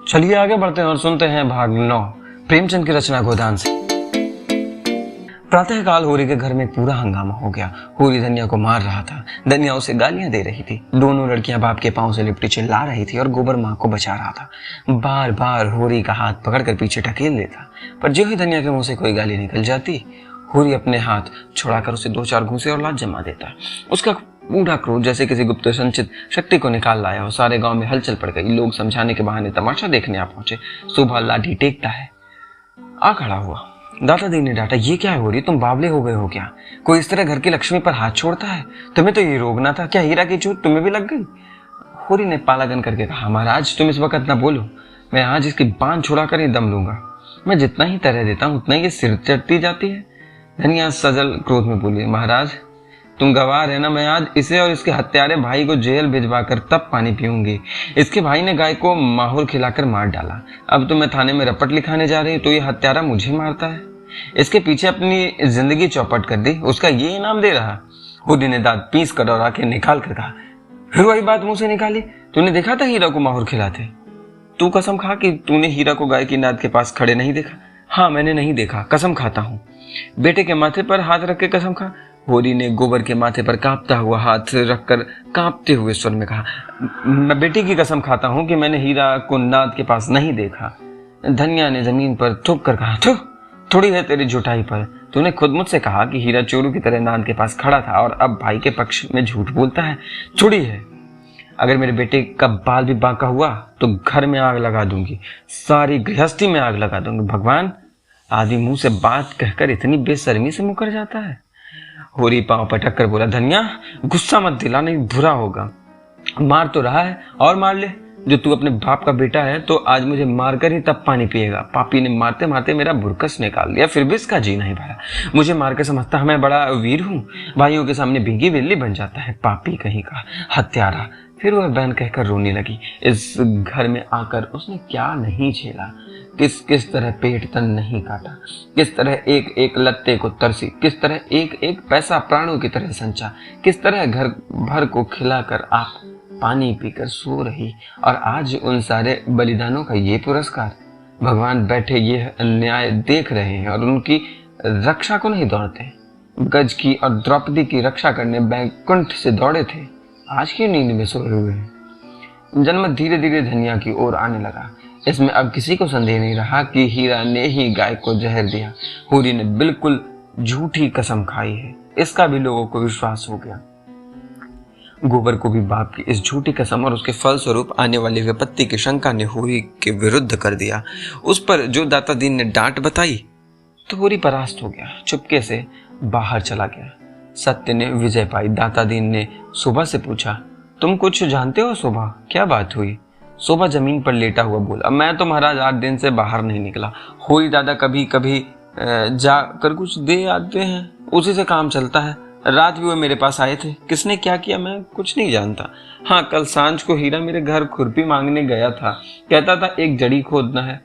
चलिए आगे बढ़ते हैं और सुनते हैं भाग 9 प्रेमचंद की रचना गोदान से। प्रातःकाल होरी के घर में पूरा हंगामा हो गया। होरी धनिया को मार रहा था, धनिया उसे गालियां दे रही थी। दोनों लड़कियां बाप के पांव से लिपटी चिल्ला रही थी और गोबर माँ को बचा रहा था। बार बार होरी का हाथ पकड़कर पीछे ढकेल देता, पर जो ही धनिया के मुंह से कोई गाली निकल जाती, होरी अपने हाथ छुड़ाकर उसे 2-4 घूंसे और लात जमा देता। उसका पूरा क्रोध जैसे किसी गुप्त संचित शक्ति को निकाल लाया हो। सारे गांव में हलचल पड़ गई। लोग समझाने के बहाने तमाशा देखने आ पहुंचे। सुबह लाठी टेकता है आ खड़ा हुआ। दादा दी ने डांटा, ये क्या है होरी, तुम बावले हो गए हो क्या? कोई इस तरह घर की लक्ष्मी पर हाथ छोड़ता है? तुम्हें तो ये रोकना था। क्या हीरा की चोट तुम्हें भी लग गई? होरी ने पालागन करके कहा, महाराज तुम इस वक्त ना बोलो, मैं आज इसकी बांध छुड़ा कर ही दम लूंगा। मैं जितना ही तरह देता हूं उतना ही सिर चढ़ती जाती है। धनिया सजल क्रोध में बोली, महाराज तुम गवाह है ना, मैं आज इसे और इसके हत्यारे भाई को जेल भिजवाकर तब पानी पीऊंगी। इसके भाई ने गाय को माहौर खिलाकर मार डाला। अब तो मैं थाने में रपट लिखाने जा रही तो ये हत्यारा मुझे मारता है। इसके पीछे अपनी जिंदगी चौपट कर दी, उसका ये इनाम दे रहा। होरी ने दांत पीस कर और आंखें निकाल कर कहा, फिर वही बात मुंह से निकाली, तूने देखा था हीरा को माहौर खिलाते? तू कसम खा कि तूने हीरा को गाय की नाद के पास खड़े नहीं देखा? हाँ मैंने नहीं देखा, कसम खाता हूँ। बेटे के माथे पर हाथ रख के कसम खा। होरी ने गोबर के माथे पर कांपता हुआ हाथ रखकर कांपते हुए स्वर में कहा, मैं बेटी की कसम खाता हूं कि मैंने हीरा को नाद के पास नहीं देखा। धनिया ने जमीन पर थूक कर कहा, थोड़ी है तेरी झूठाई पर। तूने खुद मुझसे कहा कि हीरा चोरू की तरह नाद के पास खड़ा था और अब भाई के पक्ष में झूठ बोलता है। थोड़ी है। अगर मेरे बेटे का बाल भी बांका हुआ तो घर में आग लगा दूंगी, सारी गृहस्थी में आग लगा दूंगी। भगवान, आदमी मुंह से बात कहकर इतनी बेशर्मी से मुकर जाता है। होरी पांव पटक कर बोला, धनिया गुस्सा मत दिला, नहीं बुरा होगा। मार तो रहा है और मार ले। जो तू अपने बाप का बेटा है तो आज मुझे मारकर ही तब पानी पिएगा। पापी ने मारते मारते मेरा बुरकस निकाल दिया, फिर भी इसका जी नहीं भरा। मुझे मार के समझता है मैं बड़ा वीर हूँ, भाइयों के सामने भीगी बिल्ली बन जाता है। पापी कहीं का, हत्यारा। फिर वह बहन कहकर रोने लगी। इस घर में आकर उसने क्या नहीं झेला, किस किस तरह पेट तन नहीं काटा, किस तरह एक एक लत्ते को तरसी, किस तरह एक एक पैसा प्राणों की तरह संचा, किस तरह घर भर को खिलाकर आप पानी पीकर सो रही, और आज उन सारे बलिदानों का ये पुरस्कार। भगवान बैठे ये अन्याय देख रहे हैं और उनकी रक्षा को नहीं दौड़ते। गज की और द्रौपदी की रक्षा करने बैकुंठ से दौड़े थे, आज की नींद में सोए हुए हैं। जनमत धीरे धीरे धनिया की ओर आने लगा। इसमें अब किसी को संदेह नहीं रहा कि हीरा ने ही गाय को जहर दिया। होरी ने बिल्कुल झूठी कसम खाई है, इसका भी लोगों को विश्वास हो गया। गोबर को भी बाप की इस झूठी कसम और उसके फलस्वरूप आने वाली विपत्ति की शंका ने होरी के विरुद्ध कर दिया। उस पर जो दाता दीन ने डांट बताई तो होरी परास्त हो गया, चुपके से बाहर चला गया। सत्य ने विजय पाई। दाता दीन ने शोभा से पूछा, तुम कुछ जानते हो शोभा, क्या बात हुई? शोभा जमीन पर लेटा हुआ बोला, मैं तो महाराज 8 दिन से बाहर नहीं निकला। होई दादा कभी कभी जा कर कुछ दे आते हैं, उसी से काम चलता है। रात भी वो मेरे पास आए थे, किसने क्या किया मैं कुछ नहीं जानता। हाँ, कल सांझ को हीरा मेरे घर खुरपी मांगने गया था, कहता था एक जड़ी खोदना है।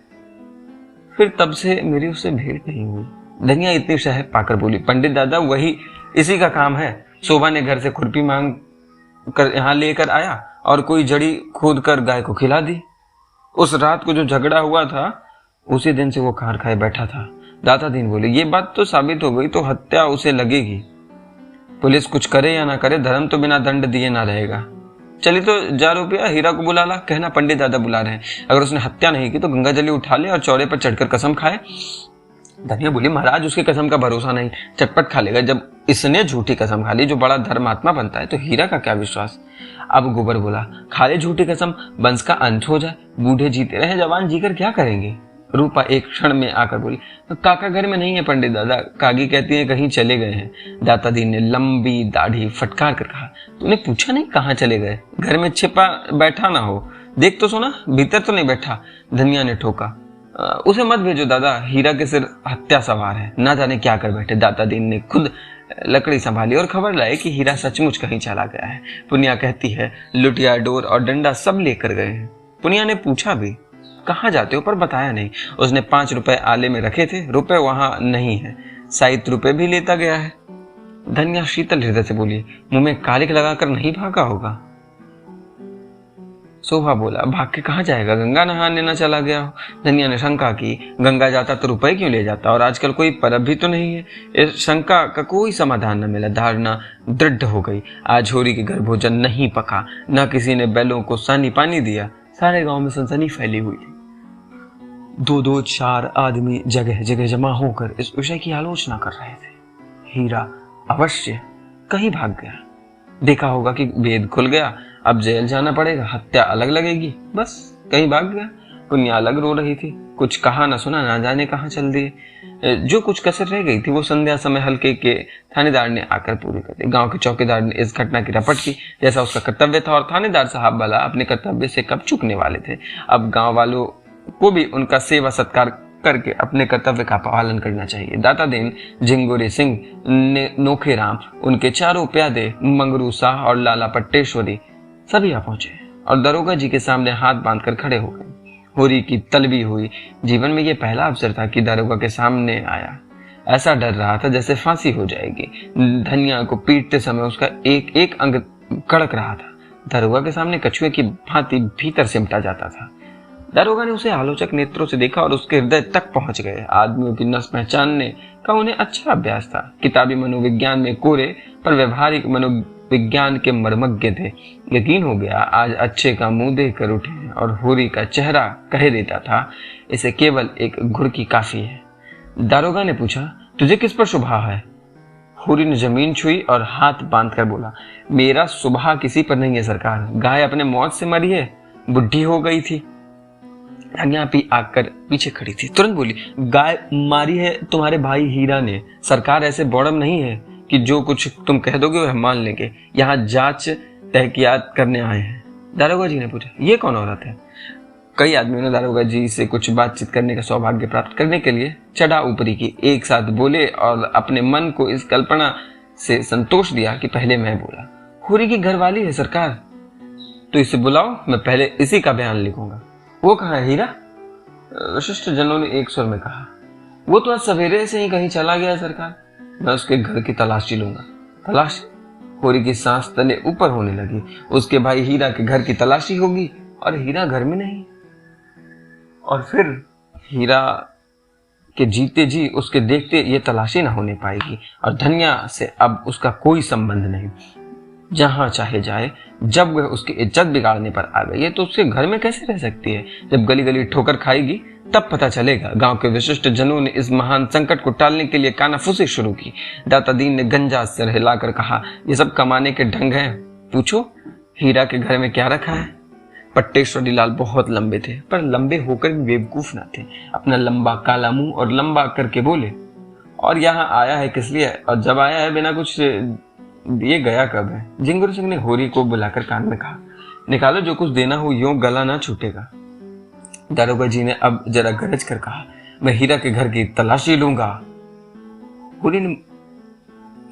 फिर तब से मेरी उससे भेंट नहीं हुई। धनिया इतनी शह पाकर बोली, पंडित दादा वही इसी का काम है। शोभा ने घर से खुरपी मांग कर यहाँ लेकर आया और कोई जड़ी खोद कर गाय को खिला दी। उस रात को जो झगड़ा हुआ था उसी दिन से वो खार खाए बैठा था। दाता दीन बोले, ये बात तो साबित हो गई तो हत्या उसे लगेगी। पुलिस कुछ करे या ना करे, धर्म तो बिना दंड दिए ना रहेगा। चली तो जा रुपया, हीरा को बुला ला, कहना पंडित दादा बुला रहे हैं। अगर उसने हत्या नहीं की तो गंगा जली उठा ले और चौड़े पर चढ़कर कसम खाए। धनिया बोली, महाराज उसकी कसम का भरोसा नहीं, चटपट खा लेगा। जब इसने झूठी कसम खा ली, जो बड़ा धर्मात्मा बनता है, तो हीरा का क्या विश्वास। अब गोबर बोला, खा ले झूठी कसम, वंश का अंत हो जाए। बूढ़े जीते रहे, जवान जीकर क्या करेंगे। रूपा एक क्षण में आकर बोली, काका घर में नहीं है पंडित दादा, कागी कहती है कहीं चले गए हैं। दाता दीन ने लंबी दाढ़ी फटकार कर कहा, तूने पूछा नहीं कहाँ चले गए? घर में छिपा बैठा ना हो, देख तो सुना, भीतर तो नहीं बैठा। धनिया ने ठोका, उसे मत भेजो दादा, हीरा के सिर हत्या सवार है, ना जाने क्या कर बैठे। दाता दीन ने खुद लकड़ी संभाली और खबर लाए कि हीरा सचमुच कहीं चला गया है। पुनिया कहती है लुटिया, डोर और डंडा सब लेकर गए हैं। पुनिया ने पूछा भी, कहाँ जाते हो, पर बताया नहीं। उसने 5 रुपए आले में रखे थे, रुपए वहां नहीं है, 7 रुपए भी लेता गया है। धनिया शीतल हृदय से बोली, मुंह में कालिक लगाकर नहीं भागा होगा। शोभा बोला, भाग के कहाँ जाएगा, गंगा नहाने ना चला गया हो। धनिया ने शंका की, गंगा जाता तो रुपए क्यों ले जाता, और आजकल कोई परब भी तो नहीं है। इस शंका का कोई समाधान न मिला। धारणा दृढ़ हो गई। आज होरी के घर भोजन नहीं पका, न किसी ने बैलों को सानी पानी दिया। सारे गांव में सनसनी फैली हुई थी। 2-2, 4 आदमी जगह जगह जमा होकर इस विषय की आलोचना कर रहे थे। हीरा अवश्य कहीं भाग गया। देखा होगा कि भेद खुल गया, अब जेल जाना पड़ेगा, हत्या अलग लगेगी, बस कहीं भाग गया। पुनिया अलग रो रही थी, कुछ कहा न सुना, ना जाने कहाँ चल दिए। जो कुछ कसर रह गई थी वो संध्या समय हल्के के थानेदार ने आकर पूरी कर दी। गांव के चौकीदार ने इस घटना की रपट की जैसा उसका कर्तव्य था, और थानेदार साहब भला अपने कर्तव्य से कब चूकने वाले थे। अब गांव वालों को भी उनका सेवा सत्कार करके अपने कर्तव्य का पालन करना चाहिए। दाता दीन, झिंगुरी सिंह, नोखेराम, उनके चारों प्यादे, मंगरू शाह और लाला पट्टेश्वरी सभी आ पहुंचे और दरोगा जी के सामने हाथ बांधकर खड़े हो गए। होरी की तलबी हुई। जीवन में यह पहला अवसर था कि दरोगा के सामने आया। ऐसा डर रहा था जैसे फांसी हो जाएगी। धनिया को पीटते समय उसका एक एक अंग कड़क रहा था। दरोगा के सामने कछुए की भांति भीतर सिमटा जाता था। दरोगा ने उसे आलोचक नेत्रों से देखा और उसके हृदय तक पहुंच गए। आदमियों की नस पहचानने का उन्हें अच्छा अभ्यास था। किताबी मनोविज्ञान में कोरे पर व्यवहारिक मनोविज्ञान के मर्मज्ञ थे। यकीन हो गया आज अच्छे का मुंह देख कर उठे, और होरी का चेहरा कह देता था इसे केवल एक घुड़की काफी है। दारोगा ने पूछा, तुझे किस पर शुभा है? होरी ने जमीन छुई और हाथ बांधकर बोला, मेरा सुबह किसी पर नहीं है सरकार। गाय अपने मौत से मरी है, बुढ़ी हो गई थी। धनिया भी आकर पीछे खड़ी थी, तुरंत बोली, गाय मारी है तुम्हारे भाई हीरा ने। सरकार ऐसे बौड़म नहीं है कि जो कुछ तुम कह दोगे वह मान लेंगे। यहाँ जांच तहकीकात करने आए हैं। दारोगा जी ने पूछा, ये कौन औरत है? कई आदमियों ने दारोगा जी से कुछ बातचीत करने का सौभाग्य प्राप्त करने के लिए चढ़ा ऊपरी की। एक साथ बोले और अपने मन को इस कल्पना से संतोष दिया कि पहले मैं बोला। होरी की घरवाली है सरकार। तो इसे बुलाओ, मैं पहले इसी का बयान लिखूंगा। वो कहाँ है हीरा? विशिष्ट जनों ने एक स्वर में कहा, वो तो आज सवेरे से ही कहीं चला गया है सरकार। मैं उसके घर की तलाशी लूंगा। तलाश? होरी की सांस तले ऊपर होने लगी। उसके भाई हीरा के घर की तलाशी होगी और हीरा घर में नहीं। और फिर हीरा के जीते जी उसके देखते ये तलाशी ना होने पाएगी। और धनिया से अब उसका कोई संबंध नहीं। जहां चाहे जाए, जब वह उसकी इज्जत बिगाड़ने पर आ गई है तो उसके घर में कैसे रह सकती है? जब गली गली ठोकर खाएगी तब पता चलेगा। गांव के विशिष्ट जनों ने इस महान संकट को टालने के लिए कानाफूसी शुरू की। दाता दीन ने गंजा सिर हिलाकर कहा, ये सब कमाने के ढंग हैं। पूछो हीरा के घर में क्या रखा है? पट्टेश्वरी लाल बहुत लंबे थे, पर लंबे होकर भी बेवकूफ ना थे। अपना लंबा काला मुंह और लंबा करके बोले, और यहाँ आया है किस लिए? और जब आया है बिना कुछ दिए गया कब है? झिंगुर सिंह ने होरी को बुलाकर कान में कहा, निकालो जो कुछ देना हो, यूं गला ना छूटेगा। दारोगा जी ने अब जरा गरज कर कहा, मैं हीरा के घर की तलाशी लूंगा। होरी ने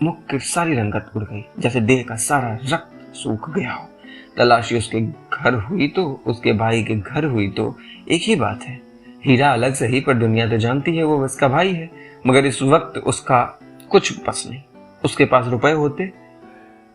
मुख की सारी रंगत उड़ गई, जैसे देह का सारा रक्त सूख गया हो। तलाशी उसके घर हुई तो उसके भाई के घर हुई तो एक ही बात है। हीरा अलग सही, पर दुनिया तो जानती है वो उसका भाई है। मगर इस वक्त उसका कुछ बस नहीं। उसके पास रुपए होते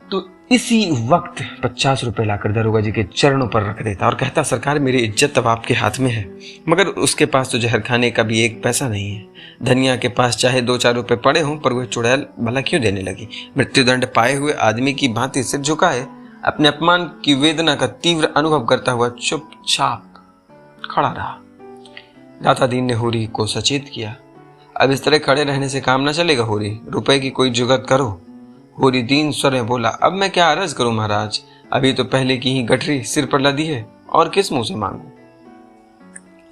तो इसी वक्त 50 रुपए लाकर दरोगा जी के चरणों पर रख देता और कहता, सरकार मेरी इज्जत अब आपके हाथ में है। मगर उसके पास तो जहर खाने का भी एक पैसा नहीं है। धनिया के पास चाहे 2-4 रुपए पड़े हों, पर वह चुड़ैल भला क्यों देने लगी? मृत्युदंड पाए हुए आदमी की भांति सिर झुकाए अपने अपमान की वेदना का तीव्र अनुभव करता हुआ चुपचाप खड़ा रहा। दाता दीन ने होरी को सचेत किया, अब इस तरह खड़े रहने से काम ना चलेगा होरी, रुपए की कोई जुगत करो। होरी दीन स्वर में बोला, अब मैं क्या अर्ज करूं महाराज, अभी तो पहले की ही गठरी सिर पर लदी है, और किस मुंह से मांगू?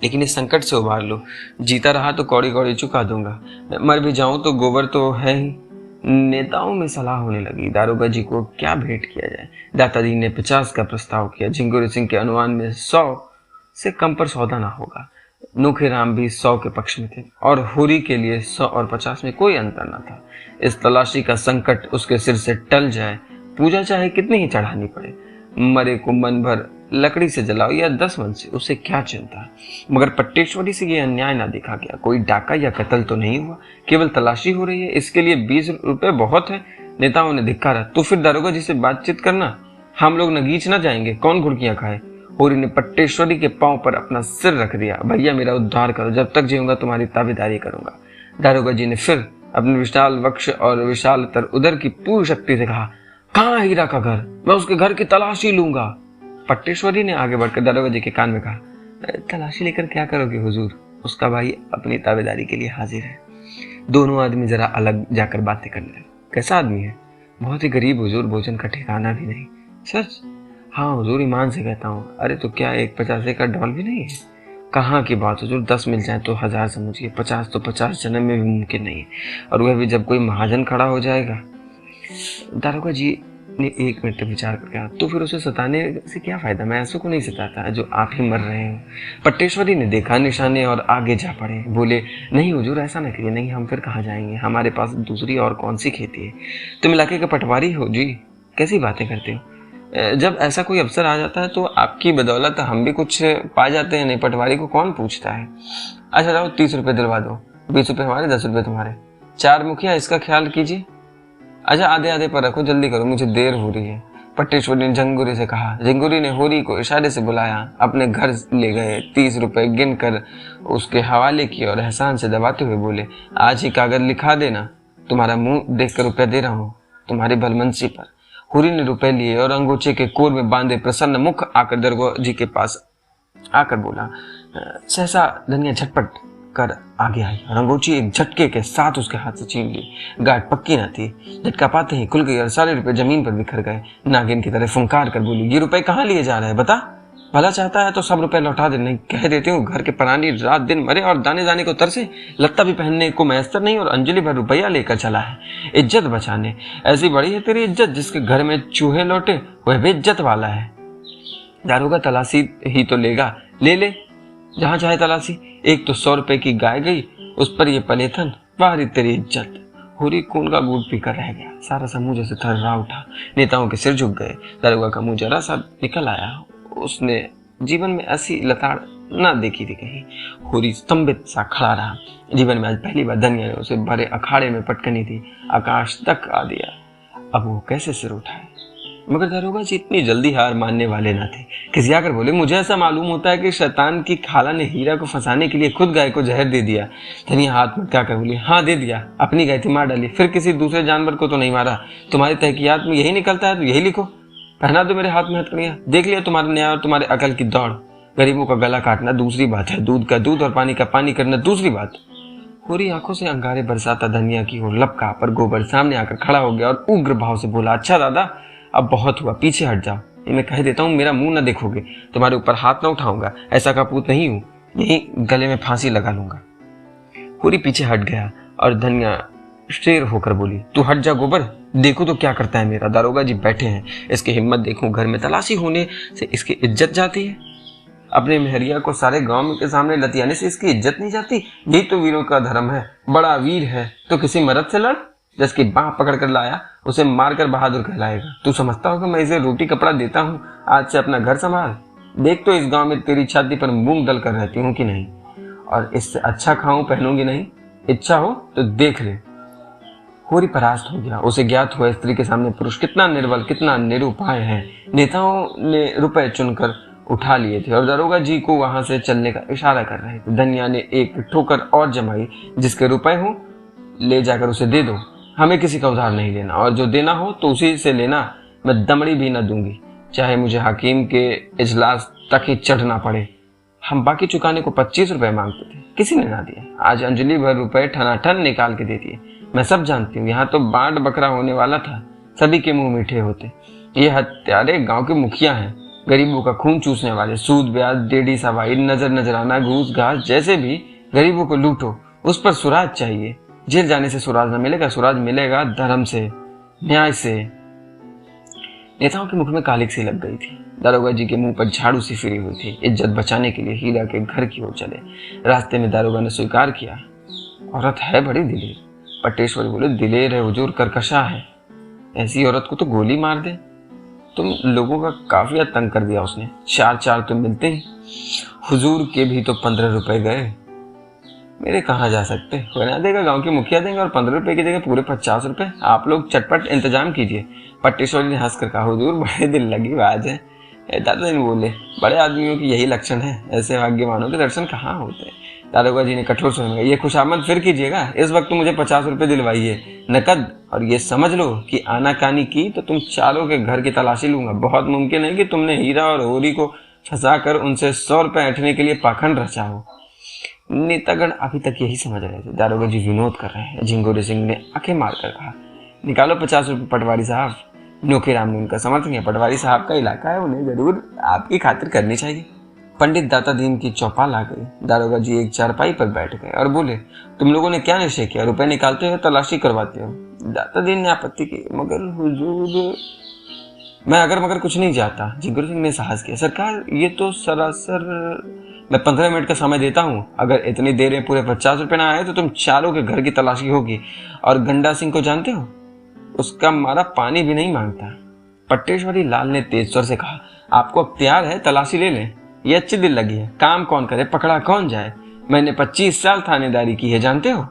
लेकिन इस संकट से उबार लो। जीता रहा तो कौड़ी कौड़ी चुका दूंगा, मर भी जाऊं तो गोबर तो है ही। नेताओं में सलाह होने लगी, दारोगा जी को क्या भेंट किया जाए। दाता दीन ने 50 का प्रस्ताव किया। झिंगुर सिंह के अनुमान में 100 से कम पर सौदा ना होगा। नोखेराम भी 100 के पक्ष में थे और होरी के लिए 100 और 50 में कोई अंतर न था। इस तलाशी का संकट उसके सिर से टल जाए, पूजा चाहे कितनी ही चढ़ानी पड़े, मरे को मन भर लकड़ी से जलाओ या 10 मन से, उसे क्या चिंता। मगर पट्टेश्वरी से यह अन्याय ना देखा गया। कोई डाका या कत्ल तो नहीं हुआ, केवल तलाशी हो रही है, इसके लिए 20 रुपए बहुत है। नेताओं ने धिक्कारा, तो फिर दारोगा जी से बातचीत करना, हम लोग नगीच ना जाएंगे, कौन घुड़कियां खाए। होरी ने पट्टेश्वरी के पांव पर अपना सिर रख दिया। भैया मेरा उद्धार करो, जब तक जीऊंगा तुम्हारी ताबेदारी करूंगा। दारोगा जी ने फिर अपने विशाल वक्ष और विशाल तर उदर की पूरी शक्ति से कहा, कहाँ हीरा का घर, मैं उसके घर की तलाशी लूंगा। पट्टेश्वरी ने आगे बढ़कर दारोगा जी के कान में कहा, तलाशी लेकर क्या करोगे हुजूर, उसका भाई अपनी ताबेदारी के लिए हाजिर है। दोनों आदमी जरा अलग जाकर बातें करने लगे। कैसा आदमी है? बहुत ही गरीब हुजूर, भोजन का ठिकाना भी नहीं। सच? हाँ हुजूर, ईमान से कहता हूँ। अरे तो क्या एक 50 का डॉल भी नहीं है? कहाँ की बात हुजूर, 10 मिल जाए तो 1000 समझिए, 50 तो 50 जन्म में भी मुमकिन नहीं है, और वह भी जब कोई महाजन खड़ा हो जाएगा। दारोगा जी ने 1 मिनट विचार कर कहा, तो फिर उसे सताने से क्या फायदा, मैं ऐसे को नहीं सताता जो आप ही मर रहे हो। पट्टेश्वरी ने देखा निशाने और आगे जा पड़े। बोले, नहीं हुजूर ऐसा न करिए, नहीं हम फिर कहाँ जाएंगे, हमारे पास दूसरी और कौन सी खेती है। तुम इलाके के पटवारी हो जी, कैसी बातें करते हो। जब ऐसा कोई अवसर आ जाता है तो आपकी बदौलत हम भी कुछ पा जाते हैं, नहीं पटवारी को कौन पूछता है। अच्छा जाओ 30 रुपये दिलवा दो, 20 रुपये हमारे, 10 रुपये तुम्हारे। 4 मुखिया, इसका ख्याल कीजिए। अच्छा आधे आधे पर रखो, जल्दी करो, मुझे देर हो रही है। पट्टेश्वरी ने झंगुरी से कहा। झंगुरी ने होरी को इशारे से बुलाया, अपने घर ले गए। 30 रुपये गिन कर उसके हवाले किए और एहसान से दबाते हुए बोले, आज ही कागज लिखा देना, तुम्हारा मुंह देख कर रुपया दे रहा हूँ, तुम्हारी भलमनसी पर। होरी ने रुपए लिए और अंगोछे के कोर में बांधे प्रसन्न मुख आकर दारोगा जी के पास आकर बोला। सहसा धनिया झटपट कर आगे आई और अंगोछी एक झटके के साथ उसके हाथ से छीन ली। गांठ पक्की न थी, झटका पाते ही खुल गई और सारे रुपए जमीन पर बिखर गए। नागिन की तरह फुंकार कर बोली, ये रुपए कहाँ लिए जा रहे हैं, बता। भला चाहता है तो सब रुपए लौटा दे, नहीं कह देती हूँ घर के प्राणी रात दिन मरे और दाने दाने को तरसे, लत्ता भी पहनने को मैसर नहीं और अंजलि भर रुपया लेकर चला है इज्जत बचाने। ऐसी बड़ी है तेरी इज्जत, जिसके घर में चूहे लौटे वह भी इज्जत वाला है। दारोगा तलाशी ही तो लेगा, ले ले जहां चाहे तलाशी। एक तो 100 रुपए की गाय गई, उस पर ये पलेथन, बाहरी तेरी इज्जत। होरी खून का घूंट पीकर रह गया। सारा समूह जैसे थर्रा उठा, नेताओं के सिर झुक गए। दारोगा का मुंह जरा सा निकल आया, उसने जीवन में ऐसी लताड़ ना देखी थी कहीं। होरी स्तंभित सा खड़ा रहा। जीवन में आज पहली बार धनिया ने उसे भरे अखाड़े में पटकनी थी, आकाश तक आ दिया। अब वो कैसे सिर उठाए। मगर दारोगा जी इतनी जल्दी हार मानने वाले ना थे। खिसिया कर बोले, मुझे ऐसा मालूम होता है कि शैतान की खाला ने हीरा को फंसाने के लिए खुद गाय को जहर दे दिया। धनिया हाथ मटका कर बोली, हाँ दे दिया, अपनी गाय थी मार डाली, फिर किसी दूसरे जानवर को तो नहीं मारा। तुम्हारी तहकीकात में यही निकलता है तो यही लिखो। पहना दो मेरे हाथ में हथकड़ियां, देख लिया तुम्हारे न्याय और तुम्हारे अकल की दौड़। गरीबों का गला काटना दूसरी बात है, दूध का दूध और पानी का पानी करना दूसरी बात। होरी आंखों से अंगारे बरसाता धनिया की ओर लपका, पर गोबर सामने आकर खड़ा हो गया और उग्र भाव से बोला, अच्छा दादा अब बहुत हुआ, पीछे हट जाओ। ये मैं कह देता हूँ, मेरा मुंह न देखोगे, तुम्हारे ऊपर हाथ न उठाऊंगा, ऐसा कपूत नहीं हूँ, यही गले में फांसी लगा लूंगा। होरी पीछे हट गया और धनिया शेर होकर बोली, तू हट जा गोबर, देखो तो क्या करता है मेरा। दारोगा जी बैठे हैं, इसकी हिम्मत देखूं, घर में तलाशी होने से इसकी इज्जत जाती है। अपने मेहरिया को सारे गांव के सामने लतियाने से इसकी इज्जत नहीं जाती। यही तो वीरों का धर्म है। बड़ा वीर है तो किसी मर्द से लड़, जिसकी बाह पकड़ कर लाया उसे मारकर बहादुर कहलाएगा। तू समझता हो कि मैं इसे रोटी कपड़ा देता हूँ, आज से अपना घर संभाल। देख तो इस गांव में तेरी छाती पर मूंग डल कर रहती हूँ कि नहीं, और इससे अच्छा खाऊं पहनूंगी नहीं, इच्छा हो तो देख ले। होरी परास्त हो गया। उसे ज्ञात हुआ स्त्री के सामने पुरुष कितना निर्बल, कितना निरुपाय है। नेताओं ने रुपए चुनकर उठा लिए थे और दारोगा जी को वहां से चलने का इशारा कर रहे थे। धनिया ने एक ठोकर और जमाई, जिसके रुपए हो ले जाकर उसे दे दो, हमें किसी का उधार नहीं लेना, और जो देना हो तो उसी से लेना, मैं दमड़ी भी न दूंगी, चाहे मुझे हकीम के इजलास तक ही चढ़ना पड़े। हम बाकी चुकाने को 25 रुपए मांगते थे, किसी ने ना दिए। आज अंजलि भर रुपए ठनाठन निकाल के दे दिए। मैं सब जानती हूँ, यहाँ तो बांट बकरा होने वाला था, सभी के मुंह मीठे होते। ये हत्यारे गांव के मुखिया हैं, गरीबों का खून चूसने वाले। सूद ब्याज, डेढ़ी सवाई, नजर नजराना, घूस घास, जैसे भी गरीबों को लूटो, उस पर सुराज चाहिए। जेल जाने से सुराज न मिलेगा, सुराज मिलेगा धर्म से, न्याय से। नेताओं के मुख में कालिक सी लग गई थी। दारोगा जी के मुंह पर झाड़ू सी फिरी हुई थी। इज्जत बचाने के लिए हीरा के घर की ओर चले। रास्ते में दारोगा ने स्वीकार किया, औरत है बड़ी दिलेर। पट्टेश्वरी बोले, दिलेर है हुजूर, करकशा है, ऐसी औरत को तो गोली मार दे। तुम लोगों का काफी तंग कर दिया उसने, 4 तो मिलते ही। हुजूर के भी तो 15 रुपए गए, मेरे कहाँ जा सकते। बना देगा, गांव के मुखिया देंगे, और 15 रुपए की जगह पूरे 50 रुपए। आप लोग चटपट इंतजाम कीजिए। पट्टेश्वरी ने हंसकर कहा, हुजूर बड़े दिल लगी बात है, दादाजी ने बोले, बड़े आदमियों की यही लक्षण है, ऐसे भाग्यवानों के दर्शन कहाँ होते हैं। दारोगा जी ने कठोर स्वर में कहा, ये खुशामद फिर कीजिएगा, इस वक्त मुझे 50 रुपए दिलवाइए नकद, और ये समझ लो कि आनाकानी की तो तुम चारों के घर की तलाशी लूंगा। बहुत मुमकिन है कि तुमने हीरा और होरी को फंसा कर उनसे 100 रुपए ऐंठने के लिए पाखंड रचा हो। नेतागण अभी तक यही समझ रहे थे, दारोगा जी विनोद कर रहे हैं। झिंगुर सिंह ने आंखें मारकर कहा, निकालो 50 रुपए पटवारी साहब। नोखीराम ने उनका समर्थन किया, पटवारी साहब का इलाका है, उन्हें जरूर आपकी खातिर करनी चाहिए। पंडित दाता दीन की चौपाल आ गई। दारोगा जी एक चारपाई पर बैठ गए और बोले, तुम लोगों ने क्या निश्चय किया, रुपए निकालते हो तलाशी करवाते हो। दाता दीन ने आपत्ति की, मगर हुजूर मैं अगर मगर कुछ नहीं चाहता। झिंगुर सिंह ने साहस किया, सरकार ये तो सरासर मैं 15 मिनट का समय देता हूँ, अगर इतनी देर में पूरे 50 रुपए ना आए तो तुम चारों के घर की तलाशी होगी। और गंडा सिंह को जानते हो, उसका मारा पानी भी नहीं मांगता। पट्टेश्वरी लाल ने तेज स्वर से कहा, आपको अख्तियार है, तलाशी ले लें, ये अच्छी दिल लगी है, काम कौन करे पकड़ा कौन जाए। मैंने 25 साल थानेदारी की है जानते हो,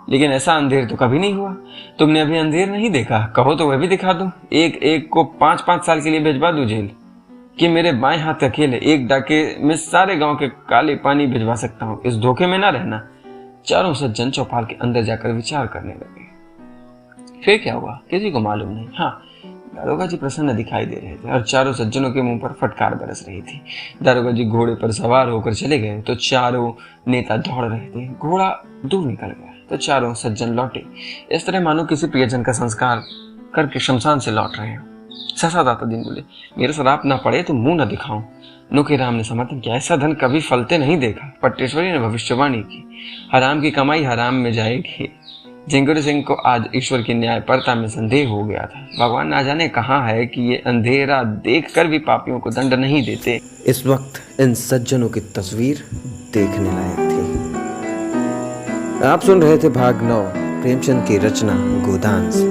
लेकिन ऐसा अंधेर तो कभी नहीं हुआ। तुमने अभी अंधेर नहीं देखा, कहो तो वह भी दिखा दूं, एक एक को 5-5 साल के लिए भिजवा दूं जेल, कि मेरे बाएं हाथ का खेल है, एक डाके में सारे गांव के काले पानी भिजवा सकता हूं, इस धोखे में ना रहना। चारों सज्जन चौपाल के अंदर जाकर विचार करने लगे। फिर क्या हुआ किसी को मालूम नहीं। हाँ, दारोगा जी प्रसन्न दिखाई दे रहे थे और चारों सज्जनों के मुंह पर फटकार बरस रही थी। दारोगा जी घोड़े पर सवार होकर चले गए तो चारों नेता दौड़ रहे थे। घोड़ा दूर निकल गया तो चारों सज्जन लौटे, इस तरह मानो किसी प्रियजन का संस्कार करके शमशान से लौट रहे हो। सहसा दाता दीन बोले, मेरे श्राप ना पड़े तो मुंह न दिखाऊं। नोखीराम ने समर्थन किया, ऐसा धन कभी फलते नहीं देखा। पट्टेश्वरी ने भविष्यवाणी की, हराम की कमाई हराम में जाएगी। झिंगुर सिंह को आज ईश्वर की न्यायपरता में संदेह हो गया था। भगवान ना जाने कहाँ है कि ये अंधेरा देखकर भी पापियों को दंड नहीं देते। इस वक्त इन सज्जनों की तस्वीर देखने लायक थी। आप सुन रहे थे भाग 9 प्रेमचंद की रचना गोदान से।